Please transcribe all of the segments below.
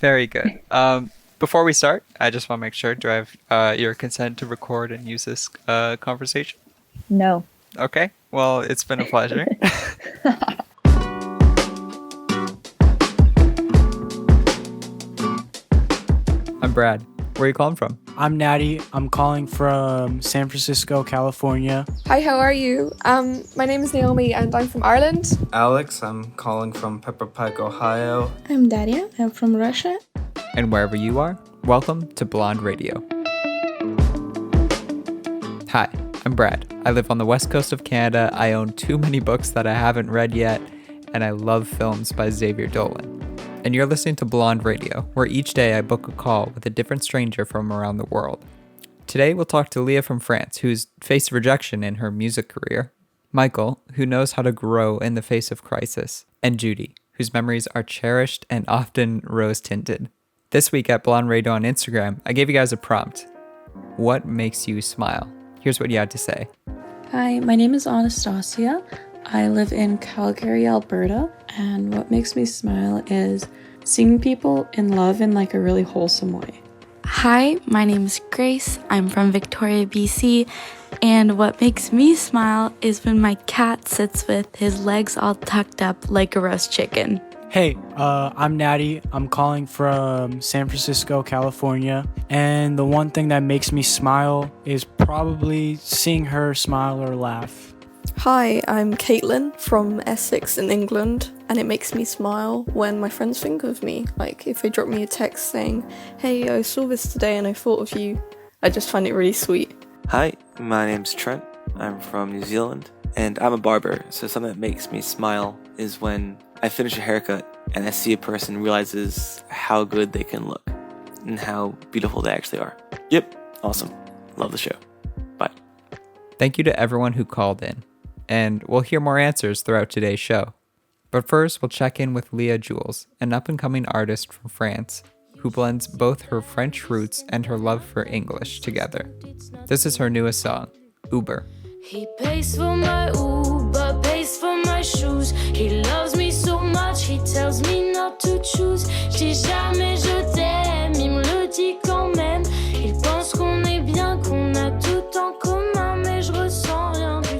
Very good. Before we start, I just want to make sure, do I have your consent to record and use this conversation? No. Okay. Well, it's been a pleasure. I'm Brad. Where are you calling from? I'm Natty. I'm calling from San Francisco, California. Hi, how are you? My name is Naomi and I'm from Ireland. Alex, I'm calling from Pepper Pike, Ohio. I'm Daria. I'm from Russia. And wherever you are, welcome to Blond Radio. Hi, I'm Brad. I live on the west coast of Canada. I own too many books that I haven't read yet, and I love films by Xavier Dolan. And you're listening to Blond Radio, where each day I book a call with a different stranger from around the world. Today we'll talk to Leia from France, who's faced rejection in her music career, Michael, who knows how to grow in the face of crisis, and Judi, whose memories are cherished and often rose-tinted. This week at Blond Radio on Instagram, I gave you guys a prompt. What makes you smile? Here's what you had to say. Hi, my name is Anastasia. I live in Calgary, Alberta, and what makes me smile is seeing people in love in like a really wholesome way. Hi, my name is Grace. I'm from Victoria, BC, and what makes me smile is when my cat sits with his legs all tucked up like a roast chicken. Hey, I'm Natty. I'm calling from San Francisco, California, and the one thing that makes me smile is probably seeing her smile or laugh. Hi, I'm Caitlin from Essex in England, and it makes me smile when my friends think of me. Like, if they drop me a text saying, hey, I saw this today and I thought of you, I just find it really sweet. Hi, my name's Trent. I'm from New Zealand, and I'm a barber, so something that makes me smile is when I finish a haircut and I see a person realizes how good they can look and how beautiful they actually are. Yep, awesome. Love the show. Bye. Thank you to everyone who called in. And we'll hear more answers throughout today's show. But first, we'll check in with Leia Jules, an up-and-coming artist from France, who blends both her French roots and her love for English together. This is her newest song, Uber. He pays for my Uber, pays for my shoes. He loves me so much, he tells me not to choose. Je dis jamais je t'aime, il me le dit quand même. Il pense qu'on est bien, qu'on a tout en commun, mais je ressens rien du tout.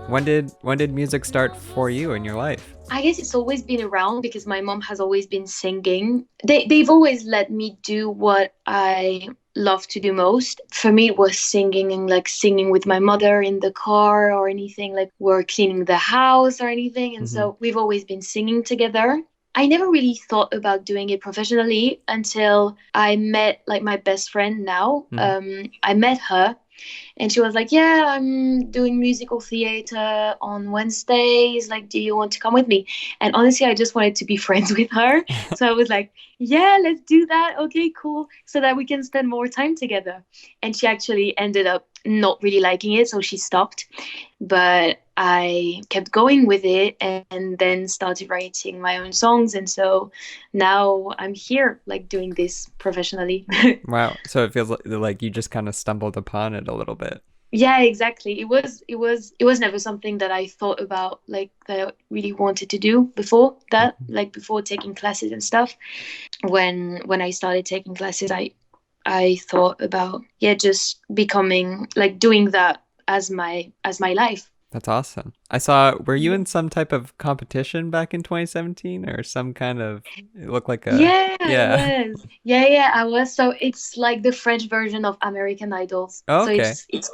When did music start for you in your life? I guess it's always been around because my mom has always been singing. They've always let me do what I love to do most. For me, it was singing and like singing with my mother in the car or anything, like we're cleaning the house or anything. And so we've always been singing together. I never really thought about doing it professionally until I met like my best friend now. I met her. And she was like, yeah, I'm doing musical theater on Wednesdays. Like, do you want to come with me? And honestly, I just wanted to be friends with her. So I was like, yeah, let's do that. Okay, cool. So that we can spend more time together. And she actually ended up not really liking it. So she stopped. But I kept going with it and then started writing my own songs. And so now I'm here, like doing this professionally. Wow. So it feels like you just kind of stumbled upon it a little bit. Yeah, exactly. It was never something that I thought about, like that I really wanted to do before that, like before taking classes and stuff. When I started taking classes, I thought about, just becoming like doing that as my life. That's awesome. I saw, were you in some type of competition back in 2017 or some kind of, it looked like a... Yeah, I was. Yeah, I was. So it's like the French version of American Idols. Oh, okay. So it's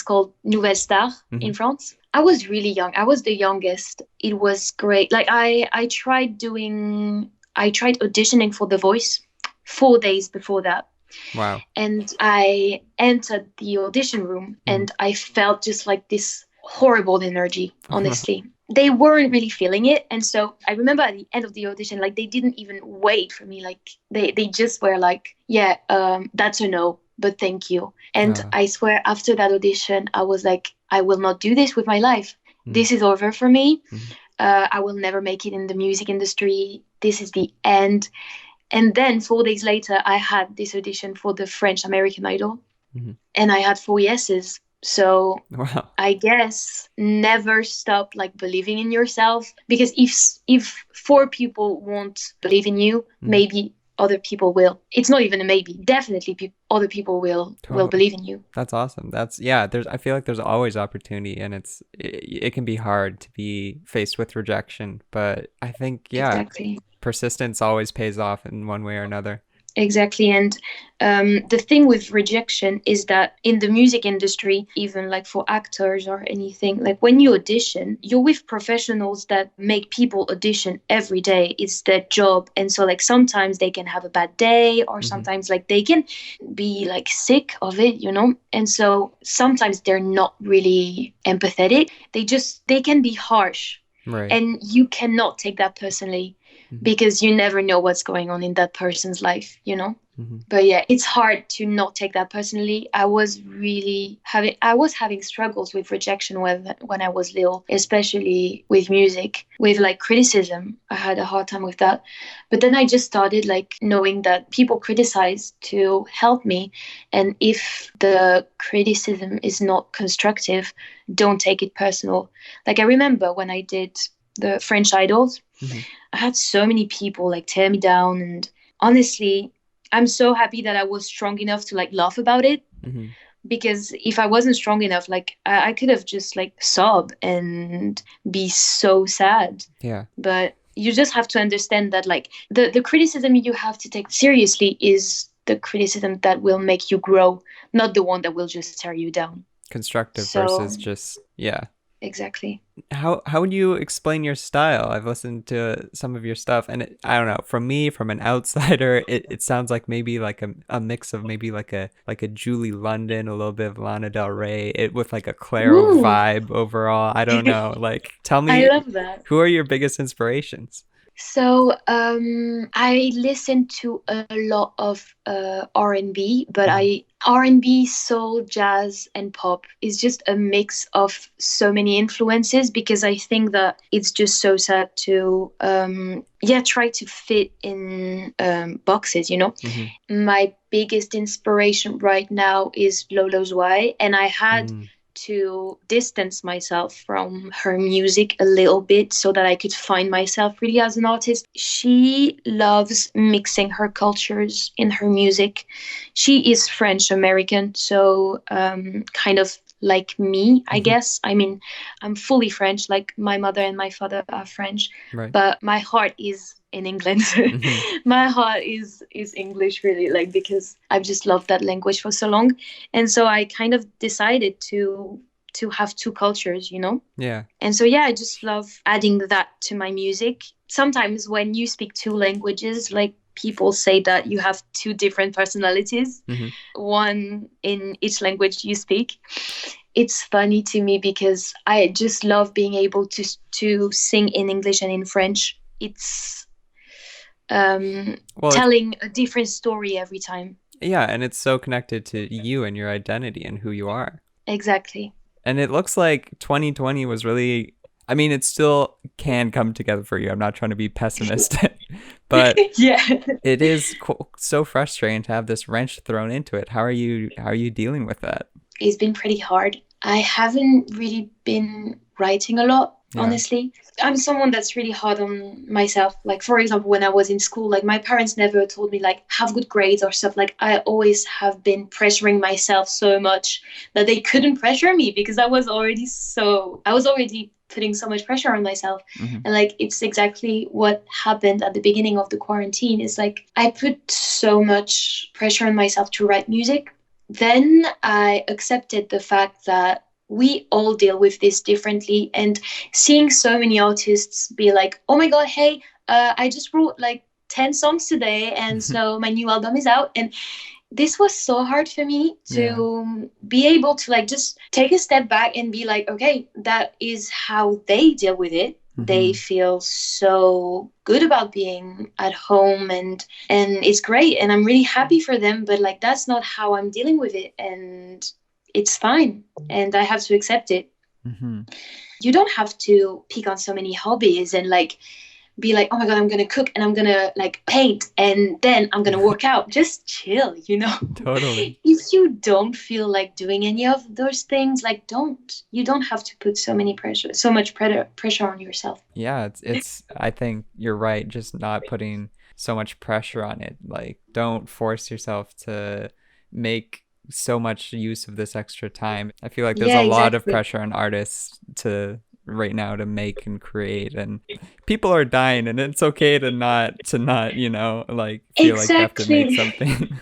called Nouvelle Star in France. I was really young. I was the youngest. It was great. Like I tried auditioning for The Voice 4 days before that. Wow. And I entered the audition room and I felt just like this horrible energy, honestly. They weren't really feeling it. And so I remember at the end of the audition, like they didn't even wait for me. Like they just were like, that's a no, but thank you. And I swear after that audition, I was like, I will not do this with my life. This is over for me. I will never make it in the music industry. This is the end. And then 4 days later, I had this audition for the French American Idol. And I had 4 yeses. So Wow. I guess never stop like believing in yourself, because if 4 people won't believe in you, maybe other people will. It's not even a maybe. Definitely other people will believe in you. That's awesome. I feel like there's always opportunity, and it can be hard to be faced with rejection, but I think Exactly. persistence always pays off in one way or another. Exactly. And the thing with rejection is that in the music industry, even like for actors or anything, like when you audition, you're with professionals that make people audition every day. It's their job. And so like sometimes they can have a bad day, or sometimes like they can be like sick of it, you know? And so sometimes they're not really empathetic. They can be harsh. Right. And you cannot take that personally, because you never know what's going on in that person's life, you know? But yeah, it's hard to not take that personally. I was having struggles with rejection when I was little, especially with music, with like criticism. I had a hard time with that. But then I just started like knowing that people criticize to help me. And if the criticism is not constructive, don't take it personal. Like I remember when I did the French Idols, I had so many people like tear me down, and honestly, I'm so happy that I was strong enough to like laugh about it, because if I wasn't strong enough, like I could have just like sobbed and be so sad. Yeah. But you just have to understand that like the criticism you have to take seriously is the criticism that will make you grow, not the one that will just tear you down. Constructive versus just, yeah. Exactly. How would you explain your style? I've listened to some of your stuff, and I don't know, from an outsider, it sounds like maybe like a mix of maybe like a Julie London, a little bit of Lana Del Rey, with like a Clairo vibe overall. I don't know. Like, tell me, I love that. Who are your biggest inspirations? So I listen to a lot of R&B, but R&B, soul, jazz, and pop is just a mix of so many influences, because I think that it's just so sad to try to fit in boxes, you know. My biggest inspiration right now is Lolo's Y, and I had to distance myself from her music a little bit so that I could find myself really as an artist. She loves mixing her cultures in her music. She is French American, so kind of like me, I guess. I mean, I'm fully French, like my mother and my father are French, but my heart is in England. My heart is English, really, like, because I've just loved that language for so long. And so I kind of decided to have two cultures, you know? Yeah. And so, yeah, I just love adding that to my music. Sometimes when you speak two languages, like, people say that you have two different personalities, one in each language you speak. It's funny to me because I just love being able to sing in English and in French. It's telling a different story every time. Yeah, and it's so connected to you and your identity and who you are. Exactly. And it looks like 2020 was really, I mean, it still can come together for you. I'm not trying to be pessimistic, but yeah, it is so frustrating to have this wrench thrown into it. How are you dealing with that? It's been pretty hard. I haven't really been writing a lot, honestly. I'm someone that's really hard on myself. Like, for example, when I was in school, like, my parents never told me, like, have good grades or stuff. Like, I always have been pressuring myself so much that they couldn't pressure me, because I was already putting so much pressure on myself. And like, it's exactly what happened at the beginning of the quarantine. Is like, I put so much pressure on myself to write music. Then I accepted the fact that we all deal with this differently, and seeing so many artists be like, oh my god, hey, I just wrote like 10 songs today, and so my new album is out. And this was so hard for me to be able to like just take a step back and be like, okay, that is how they deal with it. They feel so good about being at home, and it's great, and I'm really happy for them, but like, that's not how I'm dealing with it, and it's fine, and I have to accept it. You don't have to pick on so many hobbies and like be like, oh my God, I'm going to cook and I'm going to like paint and then I'm going to work out. Just chill, you know? Totally. If you don't feel like doing any of those things, like you don't have to put so much pressure on yourself. Yeah, it's I think you're right, just not putting so much pressure on it. Like, don't force yourself to make so much use of this extra time. I feel like there's a lot of pressure on artists right now to make and create, and people are dying, and it's okay to not you know, like feel like you have to make something.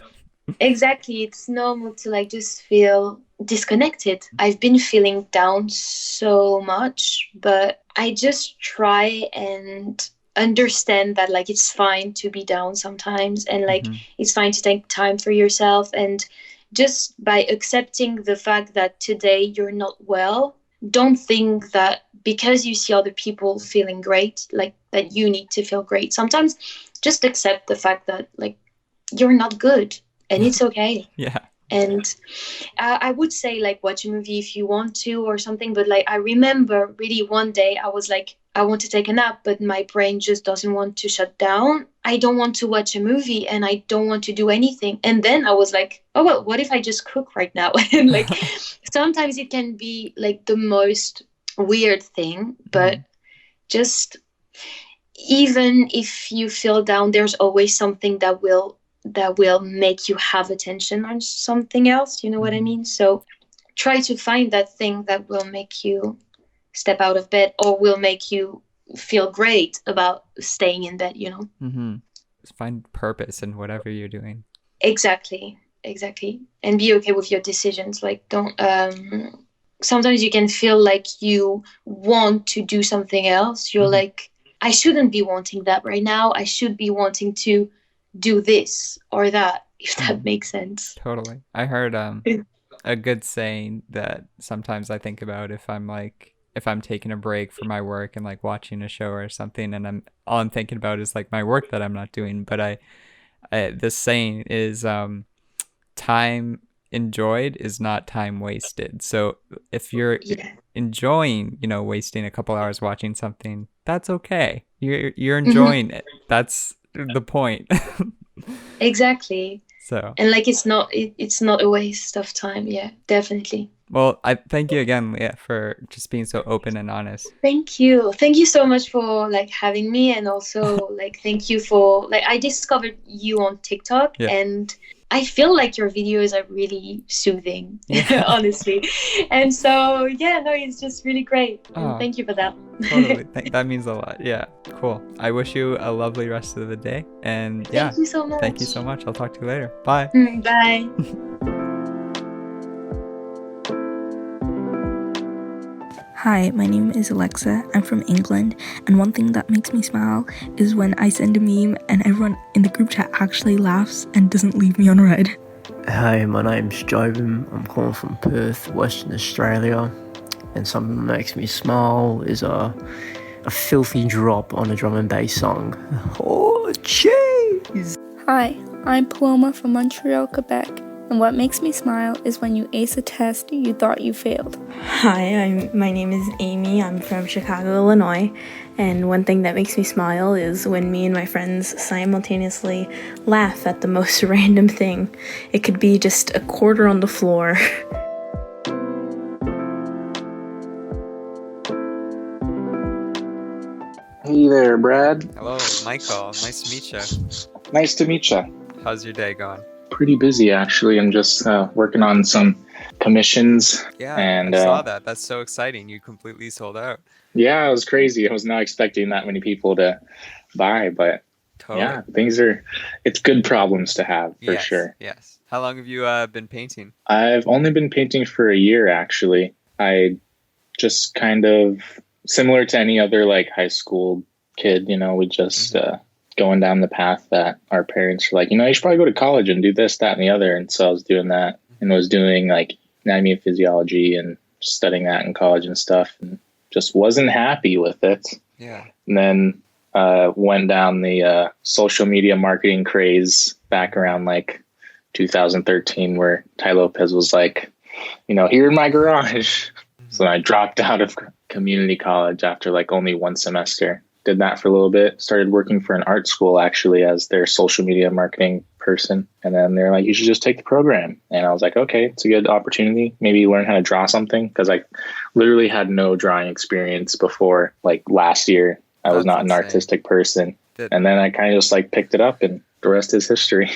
Exactly, it's normal to like just feel disconnected. I've been feeling down so much, but I just try and understand that like it's fine to be down sometimes, and like it's fine to take time for yourself. And just by accepting the fact that today you're not well, don't think that because you see other people feeling great, like that you need to feel great. Sometimes just accept the fact that like you're not good, and it's okay. Yeah. And I would say like watch a movie if you want to or something, but like I remember really one day I was like, I want to take a nap, but my brain just doesn't want to shut down. I don't want to watch a movie and I don't want to do anything. And then I was like, oh well, what if I just cook right now? And like sometimes it can be like the most weird thing, but just even if you feel down, there's always something that will make you have attention on something else. You know what I mean? So try to find that thing that will make you step out of bed or will make you feel great about staying in bed, you know? Find purpose in whatever you're doing. Exactly. And be okay with your decisions. Like don't sometimes you can feel like you want to do something else. You're like, I shouldn't be wanting that right now. I should be wanting to do this or that, if that makes sense. Totally. I heard a good saying that sometimes I think about if I'm taking a break from my work and like watching a show or something, and all I'm thinking about is like my work that I'm not doing. But this saying is time enjoyed is not time wasted. So if you're enjoying, you know, wasting a couple hours watching something, that's okay. You're enjoying it. That's the point. Exactly. So and like it's not a waste of time. Yeah, definitely. Well, I thank you again, Leia, for just being so open and honest. Thank you so much for like having me, and also like thank you for like I discovered you on TikTok and I feel like your videos are really soothing, honestly. And so, it's just really great. And thank you for that. Totally. That means a lot. Yeah, cool. I wish you a lovely rest of the day. And thank you so much. Thank you so much. I'll talk to you later. Bye. Bye. Hi, my name is Alexa. I'm from England, and one thing that makes me smile is when I send a meme and everyone in the group chat actually laughs and doesn't leave me on red. Hi, my name's Jobin. I'm calling from Perth, Western Australia, and something that makes me smile is a filthy drop on a drum and bass song. Oh, jeez! Hi, I'm Paloma from Montreal, Quebec. And what makes me smile is when you ace a test you thought you failed. Hi, my name is Amy. I'm from Chicago, Illinois. And one thing that makes me smile is when me and my friends simultaneously laugh at the most random thing. It could be just a quarter on the floor. Hey there, Brad. Hello, Michael. Nice to meet you. Nice to meet you. How's your day going? Pretty busy, actually. I'm just working on some commissions. Yeah, and I saw that. That's so exciting. You completely sold out. Yeah, it was crazy. I was not expecting that many people to buy, but yeah, it's good problems to have for sure. Yes. How long have you been painting? I've only been painting for a year, actually. I just kind of, similar to any other like high school kid, we just going down the path that our parents were like, you should probably go to college and do this, that, and the other. And so I was doing that and was doing like anatomy and physiology and studying that in college and stuff, and just wasn't happy with it. Yeah. And then went down the social media marketing craze back around like 2013, where Ty Lopez was like, here in my garage. So I dropped out of community college after like only one semester. did that for a little bit, started working for an art school actually as their social media marketing person. And then they're like, you should just take the program. And I was like, okay, it's a good opportunity. Maybe learn how to draw something. Cause I literally had no drawing experience before, like last year. I was not an artistic person. And then I kind of just like picked it up and the rest is history.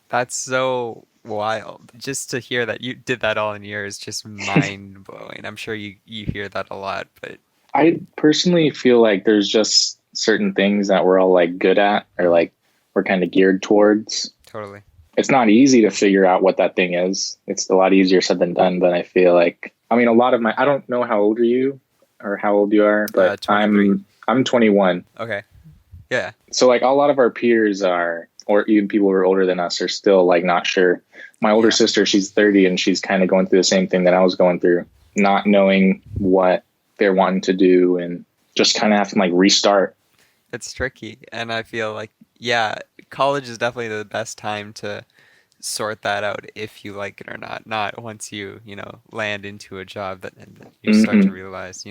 That's so wild. Just to hear that you did that all in a year is just mind blowing. I'm sure you hear that a lot, but I personally feel like there's just certain things that we're all like good at or like we're kind of geared towards. Totally. It's not easy to figure out what that thing is. It's a lot easier said than done, but I feel like, I mean, a lot of I don't know how old are you or how old you are, but I'm 21. Okay. Yeah. So like a lot of our peers are, or even people who are older than us are still like not sure. My older sister, she's 30 and she's kind of going through the same thing that I was going through, not knowing what they're wanting to do and just kind of have to like restart. It's tricky. And I feel like, yeah, college is definitely the best time to sort that out if you like it or not once you land into a job that you start to realize,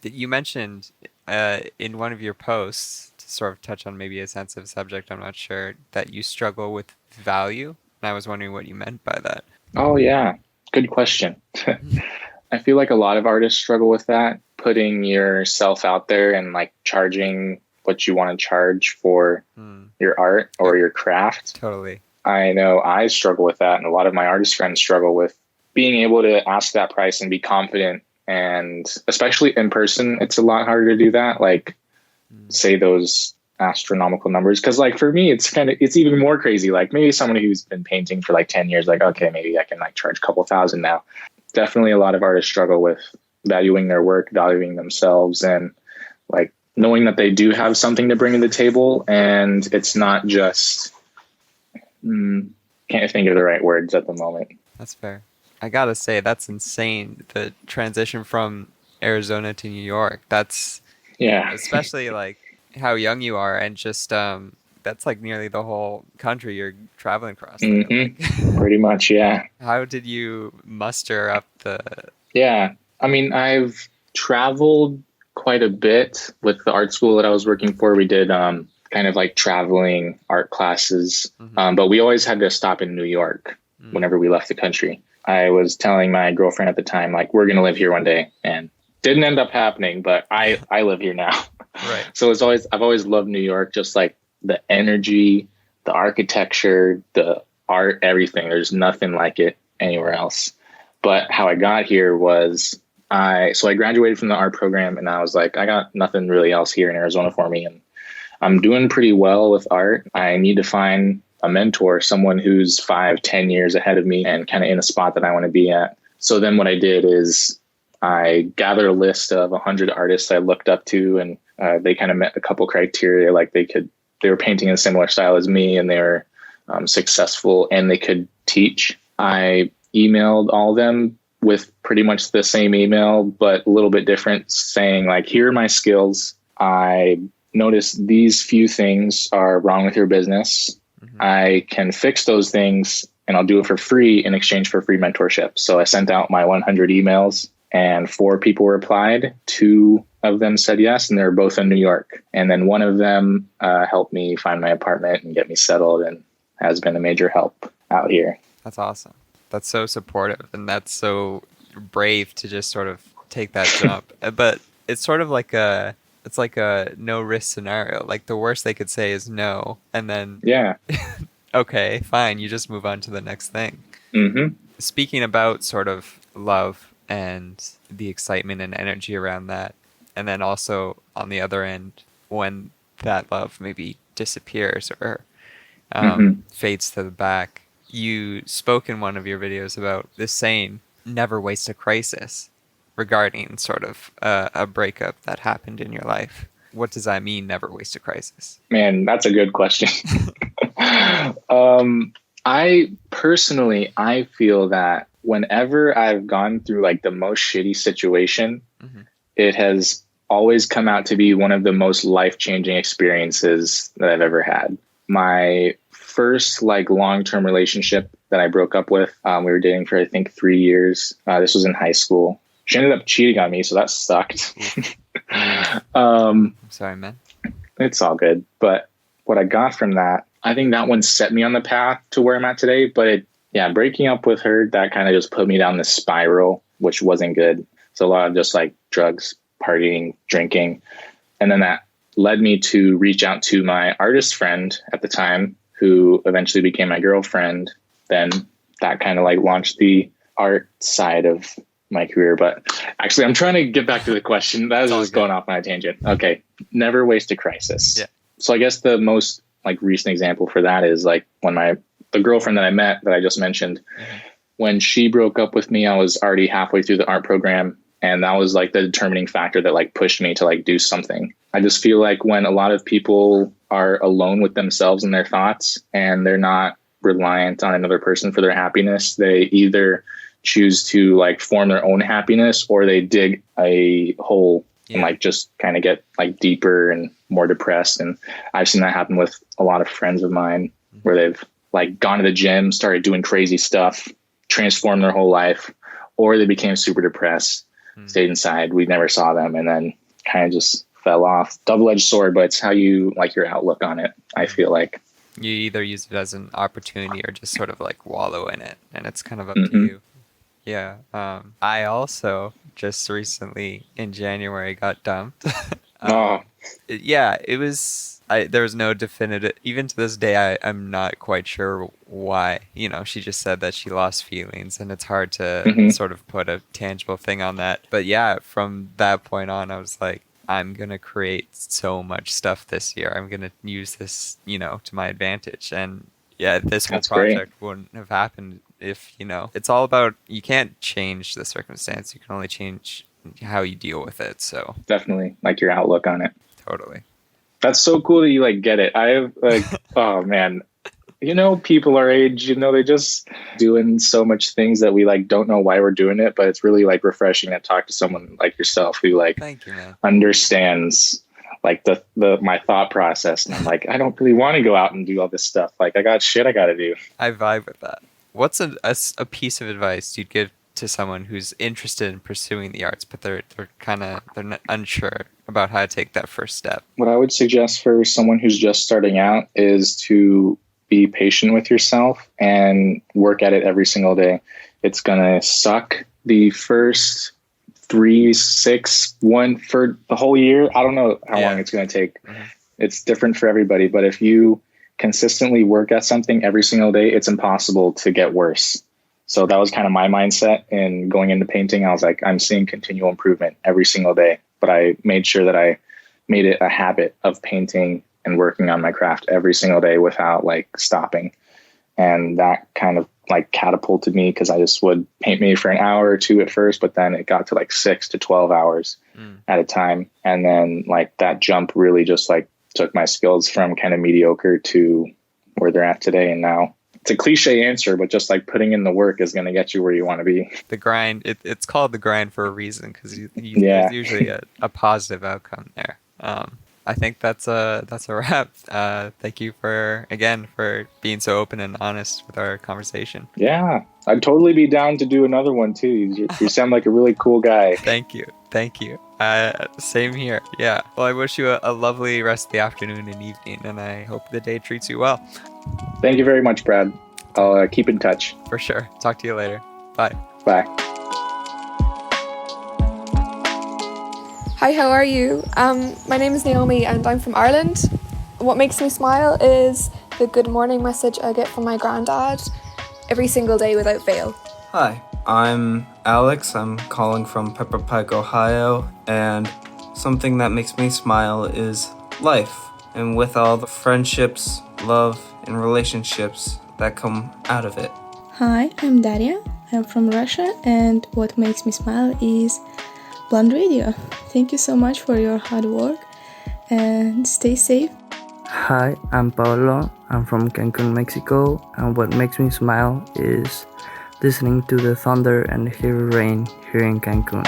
that you mentioned in one of your posts, to sort of touch on maybe a sensitive subject, I'm not sure, that you struggle with value. And I was wondering what you meant by that. Oh yeah, good question. I feel like a lot of artists struggle with that, putting yourself out there and like charging what you want to charge for your art or your craft. Totally. I know I struggle with that, and a lot of my artist friends struggle with being able to ask that price and be confident. And especially in person, it's a lot harder to do that. Like say those astronomical numbers. Cause like for me, it's even more crazy. Like maybe someone who's been painting for like 10 years, like, okay, maybe I can like charge a couple $1,000 now. Definitely a lot of artists struggle with valuing their work, valuing themselves, and like knowing that they do have something to bring to the table. And it's not just, can't think of the right words at the moment. That's fair. I gotta say, that's insane. The transition from Arizona to New York. That's, especially like how young you are, and just that's like nearly the whole country you're traveling across. Pretty much, yeah. How did you muster up the... Yeah, I mean, I've traveled quite a bit with the art school that I was working for. We did kind of like traveling art classes, but we always had to stop in New York whenever we left the country. I was telling my girlfriend at the time, like, we're going to live here one day, and didn't end up happening, but I live here now. Right. So I've always loved New York, just like the energy, the architecture, the art, everything. There's nothing like it anywhere else. But how I got here was I graduated from the art program, and I was like, I got nothing really else here in Arizona for me. And I'm doing pretty well with art. I need to find a mentor, someone who's 5-10 years ahead of me and kind of in a spot that I want to be at. So then what I did is I gathered a list of 100 artists I looked up to, and they kind of met a couple criteria. Like they were painting in a similar style as me, and they were successful, and they could teach. I emailed all of them with pretty much the same email, but a little bit different, saying like, here are my skills. I noticed these few things are wrong with your business. I can fix those things, and I'll do it for free in exchange for free mentorship. So I sent out my 100 emails, and 4 people replied. 2 of them said yes, and they were both in New York. And then one of them helped me find my apartment and get me settled, and has been a major help out here. That's awesome. That's so supportive, and that's so brave to just sort of take that jump. But it's sort of like a no risk scenario. Like the worst they could say is no, and then okay, fine, you just move on to the next thing. Speaking about sort of love and the excitement and energy around that, and then also on the other end, when that love maybe disappears or fades to the back, you spoke in one of your videos about this saying, never waste a crisis, regarding sort of a breakup that happened in your life. What does that mean, never waste a crisis? Man, that's a good question. I feel that whenever I've gone through like the most shitty situation, it has always come out to be one of the most life-changing experiences that I've ever had. My first like long-term relationship that I broke up with, we were dating for I think 3 years. This was in high school. She ended up cheating on me, so that sucked. I'm sorry, man. it's all good. But what I got from that, I think that one set me on the path to where I'm at today. But breaking up with her, that kind of just put me down this spiral, which wasn't good. So a lot of just like drugs, partying, drinking. And then that led me to reach out to my artist friend at the time, who eventually became my girlfriend. Then that kind of like launched the art side of my career. But actually, I'm trying to get back to the question. That was just going off on a tangent. Okay. Never waste a crisis. Yeah. So I guess the most like recent example for that is like when the girlfriend that I met that I just mentioned, when she broke up with me, I was already halfway through the art program. And that was like the determining factor that like pushed me to like do something. I just feel like when a lot of people are alone with themselves and their thoughts, and they're not reliant on another person for their happiness, they either choose to like form their own happiness, or they dig a hole and like just kind of get like deeper and more depressed. And I've seen that happen with a lot of friends of mine where they've like gone to the gym, started doing crazy stuff, transformed their whole life, or they became super depressed, stayed inside. We never saw them, and then kind of just fell off. Double-edged sword, but it's how you like your outlook on it. I feel like you either use it as an opportunity or just sort of like wallow in it, and it's kind of up to you. Yeah. I also just recently in January got dumped. Yeah, it was. There was no definitive. Even to this day, I'm not quite sure why. You know, she just said that she lost feelings, and it's hard to sort of put a tangible thing on that. But yeah, from that point on, I was like, I'm gonna create so much stuff this year. I'm gonna use this, to my advantage. And yeah, this whole project wouldn't have happened if, it's all about, you can't change the circumstance. You can only change how you deal with it. So definitely like your outlook on it. Totally. That's so cool that you like get it. I have like, oh man, people our age, they just doing so much things that we like don't know why we're doing it, but it's really like refreshing to talk to someone like yourself who like understands like the my thought process. And I'm like, I don't really want to go out and do all this stuff. Like I got shit I got to do. I vibe with that. What's a piece of advice you'd give to someone who's interested in pursuing the arts, but they're unsure about how to take that first step? What I would suggest for someone who's just starting out is to be patient with yourself and work at it every single day. It's gonna suck the first 3, 6, 1 for the whole year. I don't know how long it's gonna take. It's different for everybody, but if you consistently work at something every single day, it's impossible to get worse. So that was kind of my mindset in going into painting. I was like, I'm seeing continual improvement every single day, but I made sure that I made it a habit of painting and working on my craft every single day without like stopping. And that kind of like catapulted me, because I just would paint maybe for an hour or two at first, but then it got to like 6 to 12 hours at a time. And then like that jump really just like took my skills from kind of mediocre to where they're at today. And now it's a cliche answer, but just like putting in the work is going to get you where you want to be. The grind, it's called the grind for a reason, because there's usually a positive outcome there. I think that's a wrap. Thank you for being so open and honest with our conversation. Yeah, I'd totally be down to do another one too. You sound like a really cool guy. Thank you. Same here. Yeah. Well, I wish you a lovely rest of the afternoon and evening, and I hope the day treats you well. Thank you very much, Brad. I'll keep in touch. For sure. Talk to you later. Bye. Bye. Hi, how are you? My name is Naomi and I'm from Ireland. What makes me smile is the good morning message I get from my granddad every single day without fail. Hi, I'm Alex. I'm calling from Pepper Pike, Ohio, and something that makes me smile is life. And with all the friendships, love, and relationships that come out of it. Hi, I'm Daria. I'm from Russia, and what makes me smile is Blond Radio. Thank you so much for your hard work, and stay safe. Hi, I'm Paolo. I'm from Cancun, Mexico, and what makes me smile is listening to the thunder and the heavy rain here in Cancun.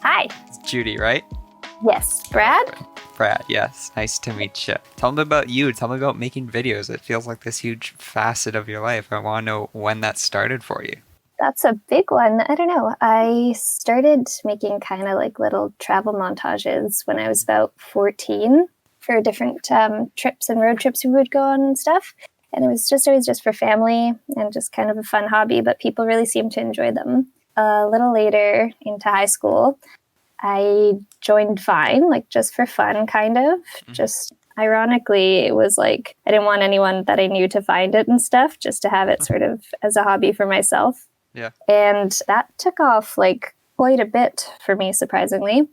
Hi. It's Judi, right? Yes. Brad? Brad, yes. Nice to meet you. Tell me about you. Tell me about making videos. It feels like this huge facet of your life. I want to know when that started for you. That's a big one. I don't know. I started making kind of like little travel montages when I was about 14 for different trips and road trips we would go on and stuff. And it was just always just for family and just kind of a fun hobby, but people really seemed to enjoy them. A little later into high school, I joined Vine, like just for fun, kind of. Just ironically, it was like I didn't want anyone that I knew to find it and stuff, just to have it sort of as a hobby for myself. Yeah. And that took off like quite a bit for me, surprisingly.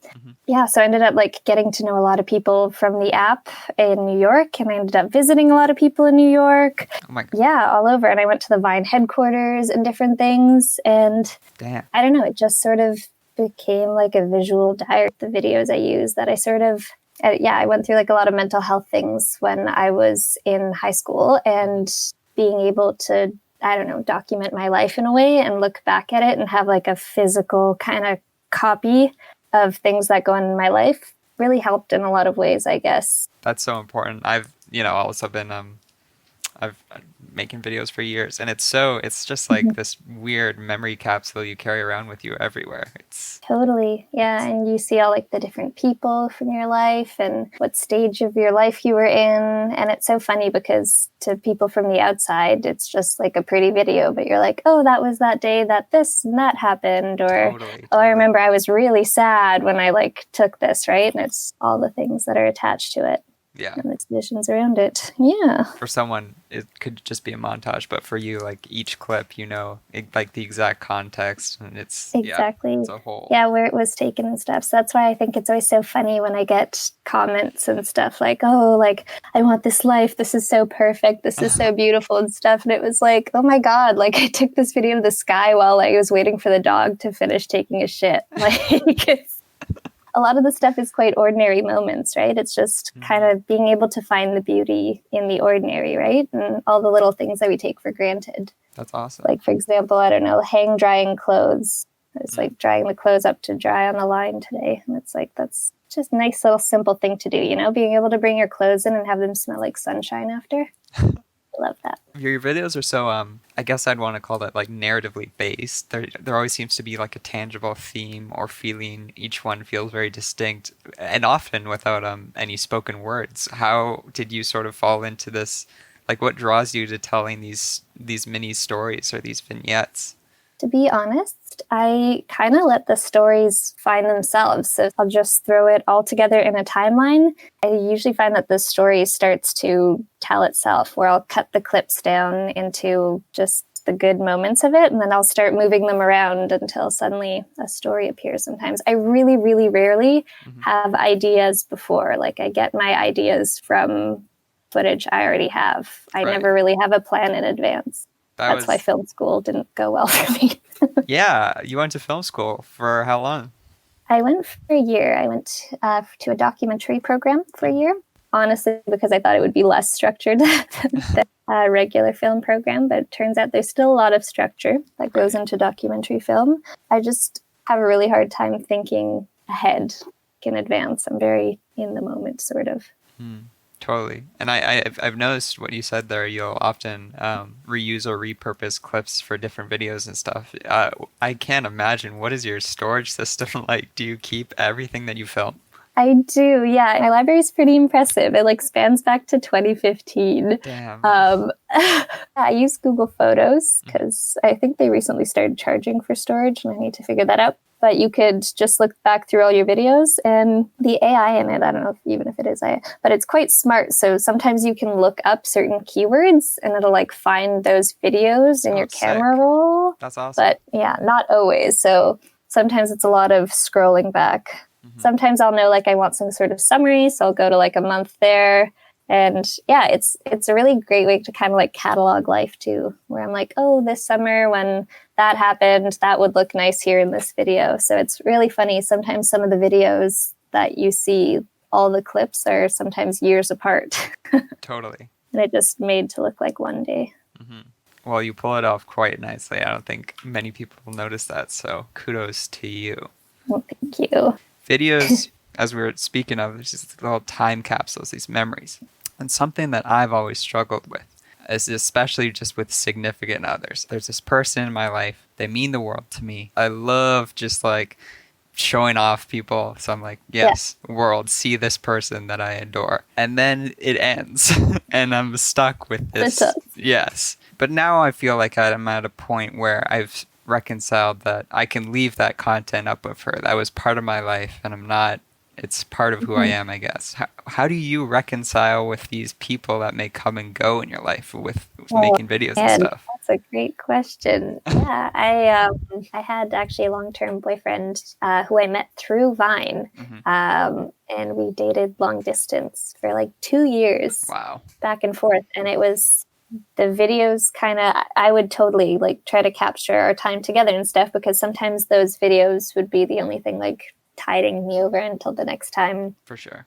Yeah, so I ended up like getting to know a lot of people from the app in New York, and I ended up visiting a lot of people in New York. Oh my God. Yeah, all over. And I went to the Vine headquarters and different things. And Damn. I don't know, it just sort of became like a visual diary, the videos I use that I sort of, I went through like a lot of mental health things when I was in high school, and being able to, I don't know, document my life in a way and look back at it and have like a physical kind of copy of things that go on in my life really helped in a lot of ways, I guess. That's so important. I've, also been, I've making videos for years, and it's just like this weird memory capsule you carry around with you everywhere. It's totally, yeah. And you see all like the different people from your life and what stage of your life you were in. And it's so funny because to people from the outside, it's just like a pretty video, but you're like, oh, that was that day that this and that happened. Or, totally. Oh, I remember I was really sad when I like took this, right? And it's all the things that are attached to it. Yeah. And the traditions around it. Yeah. For someone, it could just be a montage, but for you, like each clip, like the exact context, and it's exactly it's a whole. Yeah, where it was taken and stuff. So that's why I think it's always so funny when I get comments and stuff like, oh, like I want this life. This is so perfect. This is so beautiful and stuff. And it was like, oh my God, like I took this video of the sky while I was waiting for the dog to finish taking a shit. Like it's. A lot of the stuff is quite ordinary moments, right? It's just kind of being able to find the beauty in the ordinary, right? And all the little things that we take for granted. That's awesome. Like, for example, I don't know, hang drying clothes. I was like drying the clothes up to dry on the line today. And it's like, that's just a nice little simple thing to do, being able to bring your clothes in and have them smell like sunshine after. I love that. Your videos are so, I guess I'd want to call that like narratively based. There always seems to be like a tangible theme or feeling. Each one feels very distinct, and often without any spoken words. How did you sort of fall into this? Like, what draws you to telling these mini stories or these vignettes? To be honest, I kind of let the stories find themselves. So I'll just throw it all together in a timeline. I usually find that the story starts to tell itself, where I'll cut the clips down into just the good moments of it, and then I'll start moving them around until suddenly a story appears sometimes. I really, really rarely have ideas before. Like, I get my ideas from footage I already have. I never really have a plan in advance. That's why film school didn't go well for me. Yeah, you went to film school for how long? I went for a year. I went to a documentary program for a year, honestly, because I thought it would be less structured than a regular film program. But it turns out there's still a lot of structure that goes into documentary film. I just have a really hard time thinking ahead in advance. I'm very in the moment, sort of. Totally. And I've noticed what you said there. You'll often reuse or repurpose clips for different videos and stuff. I can't imagine. What is your storage system like? Do you keep everything that you film? I do, yeah. My library is pretty impressive. It spans back to 2015. Damn. I use Google Photos because I think they recently started charging for storage, and I need to figure that out. But you could just look back through all your videos, and the AI in it, I don't know if it is AI, but it's quite smart. So sometimes you can look up certain keywords and it'll find those videos in your camera roll. That's awesome. But yeah, not always. So sometimes it's a lot of scrolling back. Sometimes I'll know I want some sort of summary, so I'll go to a month there. And yeah, it's a really great way to kind of catalog life too, where I'm oh, this summer when that happened, that would look nice here in this video. So it's really funny. Sometimes some of the videos that you see, all the clips are sometimes years apart. Totally. And it just made to look like one day. Well, you pull it off quite nicely. I don't think many people will notice that. So kudos to you. Well, thank you. Videos, as we were speaking of, there's just little time capsules, these memories. And something that I've always struggled with is especially just with significant others. There's this person in my life They mean the world to me. I love just like showing off people. So I'm like, yes, world, see this person that I adore. And then it ends and I'm stuck with this. Yes. But now I feel like I'm at a point where I've reconciled that I can leave that content up with her. That was part of my life and I'm not, it's part of who I am, I guess. How do you reconcile with these people that may come and go in your life with making videos and stuff? That's a great question. Yeah, I had actually a long-term boyfriend who I met through Vine, and we dated long distance for like 2 years. Wow. Back and forth, and it was the videos kind of, I would totally like try to capture our time together and stuff, because sometimes those videos would be the only thing like tiding me over until the next time for sure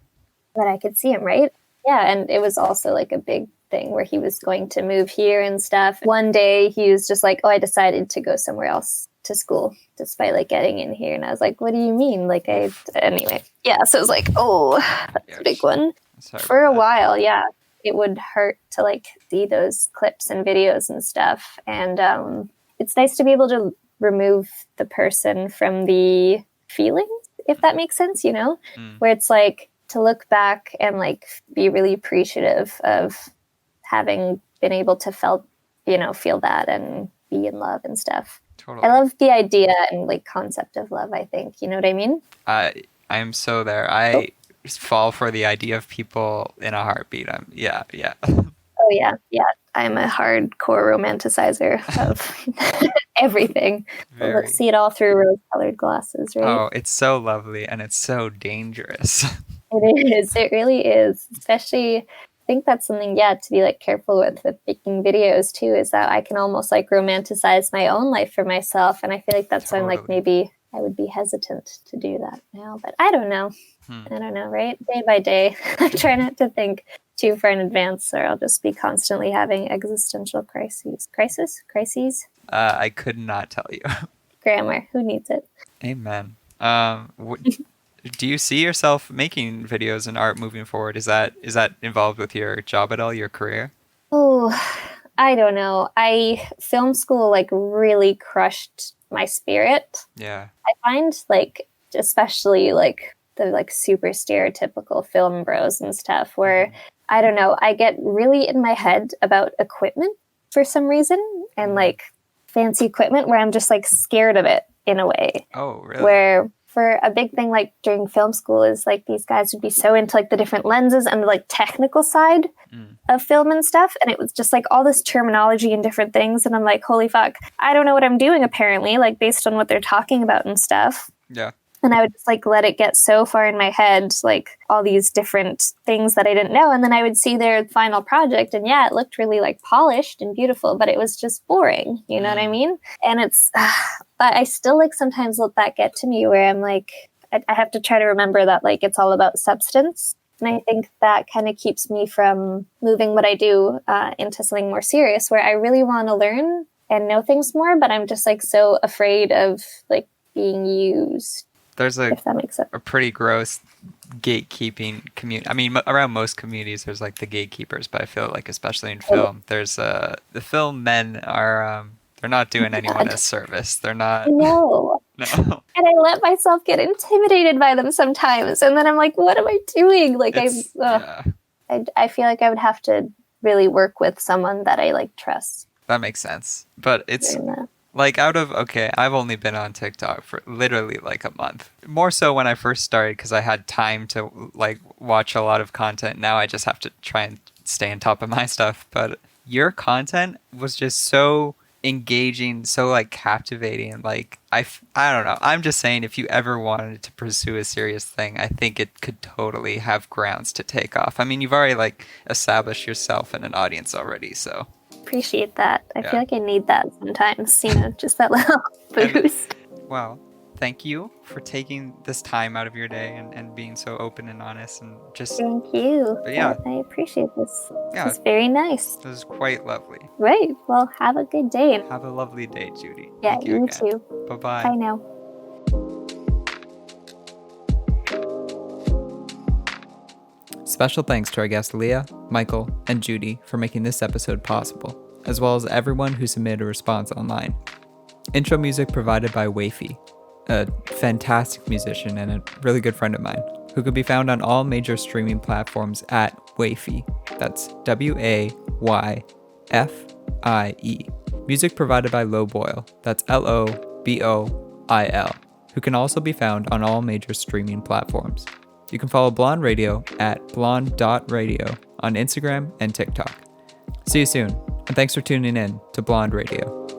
that I could see him, right? Yeah, and it was also like a big thing where he was going to move here and stuff. One day he was just like, oh, I decided to go somewhere else to school despite like getting in here. And I was like, what do you mean? Like anyway. Yeah, so it was like, oh, that's a big one. For a while, yeah. It would hurt to like see those clips and videos and stuff. And it's nice to be able to remove the person from the feelings, if that makes sense, you know, where it's like to look back and like be really appreciative of having been able to feel that and be in love and stuff. Totally. I love the idea and like concept of love, I think. You know what I mean? I'm so there. I fall for the idea of people in a heartbeat. Yeah. Oh yeah. I'm a hardcore romanticizer of everything. Let's see it all through rose-colored glasses, right? Oh, it's so lovely and it's so dangerous. It is. It really is. Especially, I think that's something, to be like careful with making videos too, is that I can almost like romanticize my own life for myself. And I feel like that's why I'm like, maybe I would be hesitant to do that now, but I don't know. I don't know, right? Day by day, I try not to think too far in advance, or I'll just be constantly having existential crises. Crises? I could not tell you. Grammar. Who needs it? Amen. Do you see yourself making videos and art moving forward? Is that involved with your job at all, your career? Oh, I don't know. Film school like really crushed my spirit. Yeah. I find like, especially like the like super stereotypical film bros and stuff where, I don't know, I get really in my head about equipment for some reason, and like fancy equipment where I'm just like scared of it in a way. Oh, really? Where for a big thing like during film school is like these guys would be so into like the different lenses and the like technical side of film and stuff, and it was just like all this terminology and different things, and I'm like, holy fuck, I don't know what I'm doing apparently, like based on what they're talking about and stuff. Yeah. And I would just like let it get so far in my head, like all these different things that I didn't know. And then I would see their final project, and it looked really like polished and beautiful, but it was just boring. You know what I mean? And it's, but I still like sometimes let that get to me where I'm like, I have to try to remember that like it's all about substance. And I think that kind of keeps me from moving what I do into something more serious, where I really want to learn and know things more, but I'm just like so afraid of like being used. There's if that makes sense. A pretty gross gatekeeping community. I mean, around most communities, there's like the gatekeepers, but I feel like especially in film, there's the film men are they're not doing anyone a service. They're not. No. And I let myself get intimidated by them sometimes, and then I'm like, what am I doing? Like I feel like I would have to really work with someone that I like trust. That makes sense, but it's. Like I've only been on TikTok for literally like a month. More so when I first started because I had time to like watch a lot of content. Now I just have to try and stay on top of my stuff. But your content was just so engaging, so like captivating. Like I don't know. I'm just saying, if you ever wanted to pursue a serious thing, I think it could totally have grounds to take off. I mean, you've already like established yourself in an audience already, so. Appreciate that. I feel like I need that sometimes, just that little boost. Well, thank you for taking this time out of your day and being so open and honest and just. Thank you. But yeah, I appreciate this. Yeah, it's very nice. This is quite lovely. Right. Well, have a good day. Have a lovely day, Judi. Yeah, thank you too. Bye-bye. Bye now. Special thanks to our guests Leia, Michael, and Judi for making this episode possible, as well as everyone who submitted a response online. Intro music provided by Wayfie, a fantastic musician and a really good friend of mine, who can be found on all major streaming platforms at Wayfie. That's Wayfie. Music provided by Loboil. That's Loboil, who can also be found on all major streaming platforms. You can follow Blond Radio at blond.radio on Instagram and TikTok. See you soon, and thanks for tuning in to Blond Radio.